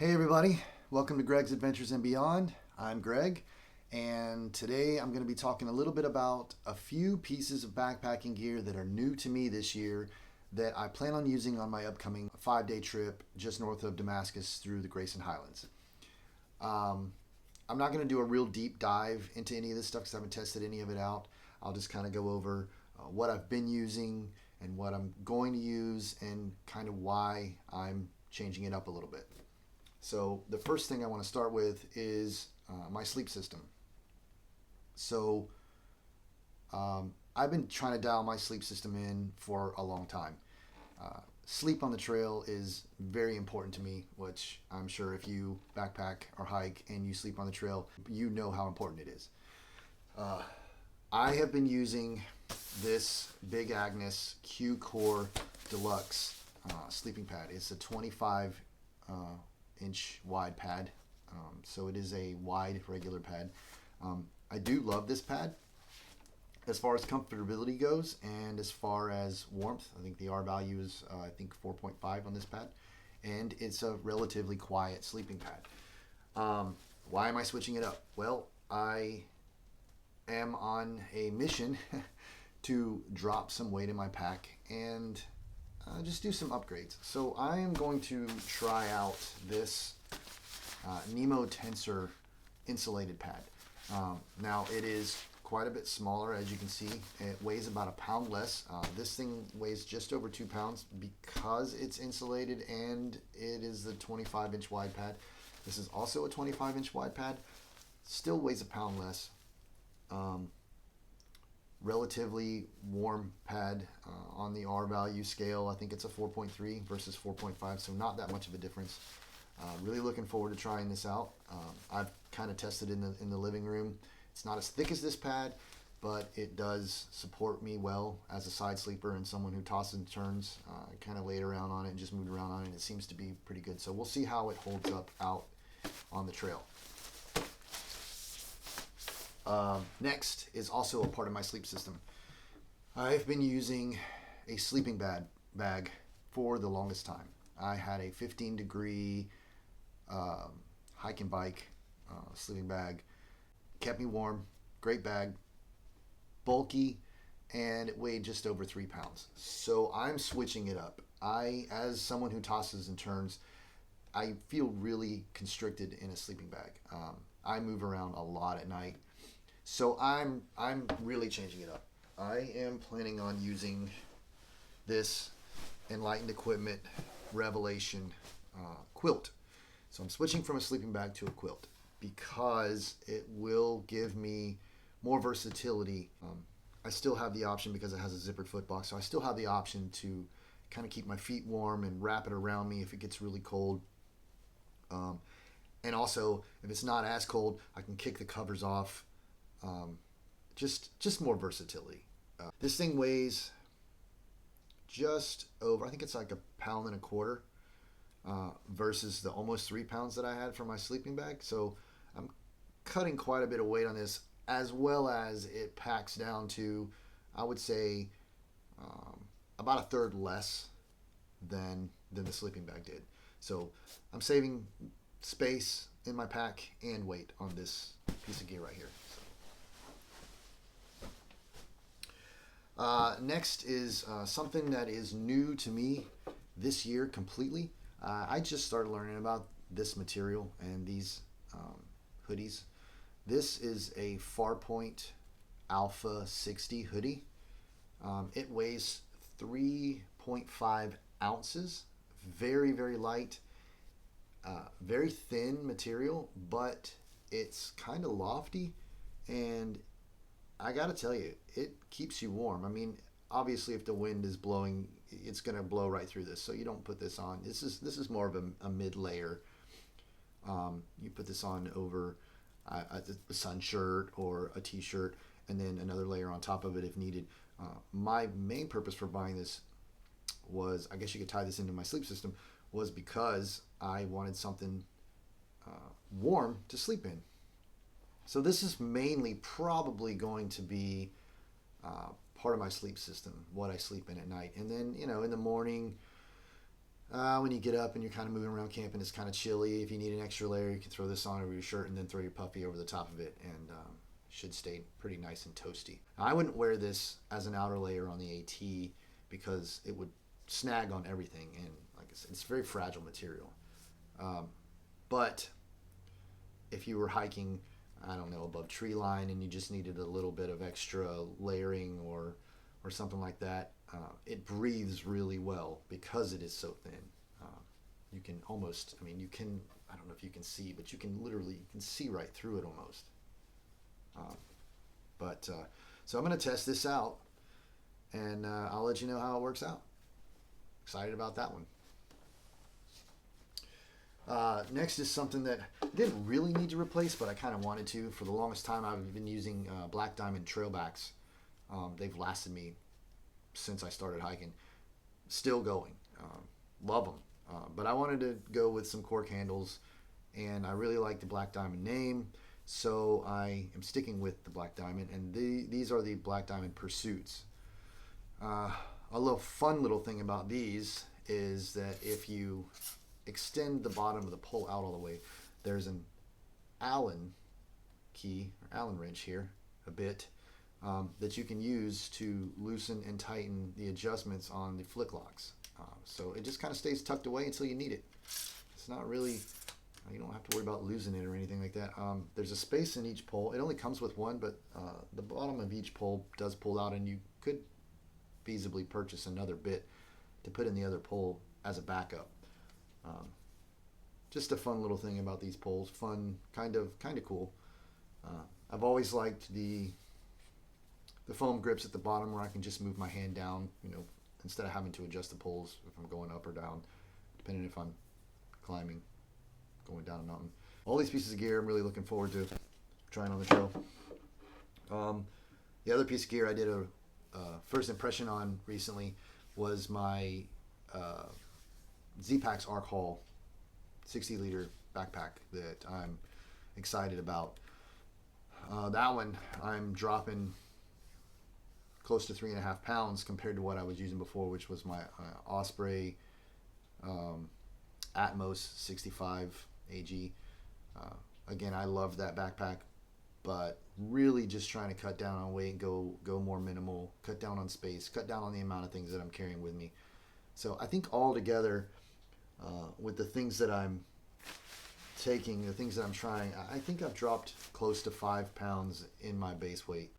Hey everybody, welcome to Greg's Adventures and Beyond. I'm Greg, and today I'm going to be talking a little bit about a few pieces of backpacking gear that are new to me this year that I plan on using on my upcoming 5-day trip just north of Damascus through the Grayson Highlands. Um, I'm not going to do a real deep dive into any of this stuff because I haven't tested any of it out. I'll just kind of go over what I've been using and what I'm going to use and kind of why I'm changing it up a little bit. So the first thing I want to start with is my sleep system. So I've been trying to dial my sleep system in for a long time. Sleep on the trail is very important to me, which I'm sure if you backpack or hike and you sleep on the trail, you know how important it is. Uh, I have been using this Big Agnes Q Core Deluxe sleeping pad. It's a 25 inch wide pad. So it is a wide regular pad. I do love this pad as far as comfortability goes and as far as warmth. I think the R value is I think 4.5 on this pad, and it's a relatively quiet sleeping pad. Why am I switching it up? Well, I am on a mission to drop some weight in my pack and just do some upgrades. So I am going to try out this Nemo Tensor insulated pad. Now it is quite a bit smaller, as you can see. It weighs about a pound less. This thing weighs just over 2 pounds because it's insulated and it is the 25-inch wide pad. This is also a 25-inch wide pad. Still weighs a pound less. Relatively warm pad on the R value scale. I think it's a 4.3 versus 4.5, so not that much of a difference. Really looking forward to trying this out. I've kind of tested in the living room. It's not as thick as this pad, but it does support me well as a side sleeper and someone who tosses and turns. Kind of laid around on it and just moved around on it, and it seems to be pretty good. So we'll see how it holds up out on the trail. Next is also a part of my sleep system. I've been using a sleeping bag for the longest time. I had a 15-degree hike and bike sleeping bag. Kept me warm, great bag, bulky, and it weighed just over 3 pounds. So I'm switching it up. As someone who tosses and turns, I feel really constricted in a sleeping bag. I move around a lot at night. So I'm really changing it up. I am planning on using this Enlightened Equipment Revelation quilt. So I'm switching from a sleeping bag to a quilt because it will give me more versatility. I still have the option, because it has a zippered foot box, so I still have the option to kind of keep my feet warm and wrap it around me if it gets really cold. And also, if it's not as cold, I can kick the covers off. Just more versatility. This thing weighs just over, I think it's like a pound and a quarter versus the almost 3 pounds that I had for my sleeping bag. So I'm cutting quite a bit of weight on this, as well as it packs down to, I would say, about a third less than the sleeping bag did. So I'm saving space in my pack and weight on this piece of gear right here. Next is something that is new to me this year completely. I just started learning about this material and these hoodies. This is a Farpoint Alpha 60 hoodie. It weighs 3.5 ounces. Very, very light. Very thin material, but it's kind of lofty, and I gotta tell you, it keeps you warm. I mean, obviously, if the wind is blowing, it's gonna blow right through this. So you don't put this on. This is more of a mid layer. You put this on over a sun shirt or a t-shirt, and then another layer on top of it if needed. My main purpose for buying this was, I guess you could tie this into my sleep system, was because I wanted something warm to sleep in. So this is mainly probably going to be part of my sleep system, what I sleep in at night. And then, in the morning, When you get up and you're kind of moving around camping, it's kind of chilly. If you need an extra layer, you can throw this on over your shirt and then throw your puppy over the top of it, and should stay pretty nice and toasty. Now, I wouldn't wear this as an outer layer on the AT because it would snag on everything, and like I said, it's very fragile material. But if you were hiking, I don't know, above tree line and you just needed a little bit of extra layering or something like that, it breathes really well because it is so thin. You can almost, I mean, you can, I don't know if you can see, but you can see right through it almost. So I'm going to test this out, and I'll let you know how it works out. Excited about that one. Next is something that I didn't really need to replace, but I kind of wanted to. For the longest time, I've been using Black Diamond Trailbacks. They've lasted me since I started hiking. Still going. Love them. But I wanted to go with some cork handles, and I really like the Black Diamond name, so I am sticking with the Black Diamond, and these are the Black Diamond Pursuits. A little fun little thing about these is that if you extend the bottom of the pole out all the way, there's an Allen key, or Allen wrench here, a bit, that you can use to loosen and tighten the adjustments on the flick locks. So it just kind of stays tucked away until you need it. It's not really, you don't have to worry about losing it or anything like that. There's a space in each pole. It only comes with one, but the bottom of each pole does pull out, and you could feasibly purchase another bit to put in the other pole as a backup. Just a fun little thing about these poles. Fun, kind of cool. I've always liked the foam grips at the bottom where I can just move my hand down, instead of having to adjust the poles if I'm going up or down, depending if I'm climbing, going down a mountain. All these pieces of gear I'm really looking forward to trying on the trail. The other piece of gear I did a first impression on recently was my Z-Packs Arc Haul 60-liter backpack that I'm excited about. That one I'm dropping close to 3.5 pounds compared to what I was using before, which was my Osprey Atmos 65 AG. Again, I love that backpack, but really just trying to cut down on weight, go more minimal, cut down on space, cut down on the amount of things that I'm carrying with me. So I think all together, with the things that I'm taking, the things that I'm trying, I think I've dropped close to 5 pounds in my base weight.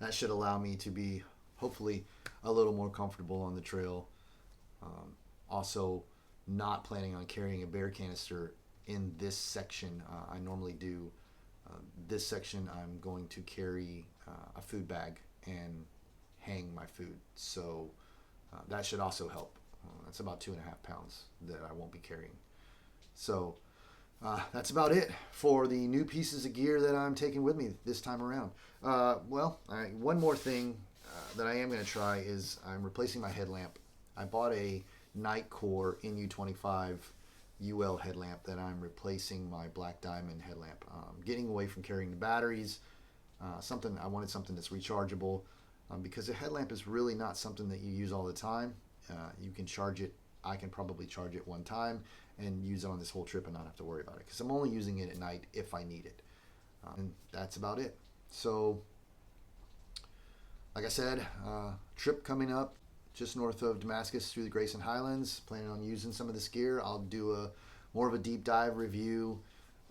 That should allow me to be hopefully a little more comfortable on the trail. Also, not planning on carrying a bear canister in this section. I normally do. This section I'm going to carry a food bag and hang my food. So that should also help. That's about 2.5 pounds that I won't be carrying. So that's about it for the new pieces of gear that I'm taking with me this time around. One more thing that I am going to try is I'm replacing my headlamp. I bought a Nitecore NU25 UL headlamp that I'm replacing my Black Diamond headlamp. Getting away from carrying the batteries. I wanted something that's rechargeable, because a headlamp is really not something that you use all the time. You can charge it. I can probably charge it one time and use it on this whole trip and not have to worry about it, because I'm only using it at night if I need it. And that's about it. So, like I said, trip coming up just north of Damascus through the Grayson Highlands. Planning on using some of this gear. I'll do more of a deep dive review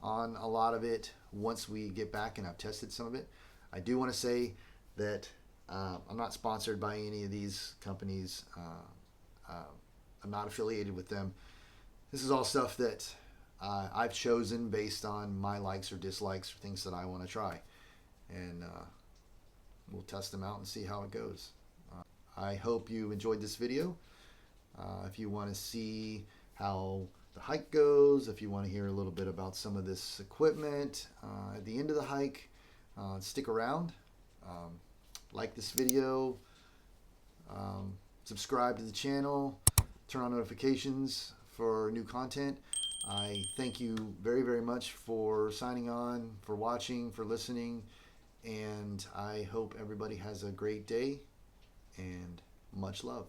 on a lot of it once we get back and I've tested some of it. I do want to say that I'm not sponsored by any of these companies. I'm not affiliated with them. This is all stuff that I've chosen based on my likes or dislikes or things that I want to try. And we'll test them out and see how it goes. I hope you enjoyed this video. If you want to see how the hike goes, if you want to hear a little bit about some of this equipment at the end of the hike, stick around. Like this video, subscribe to the channel, turn on notifications for new content. I thank you very, very much for signing on, for watching, for listening, and I hope everybody has a great day, and much love.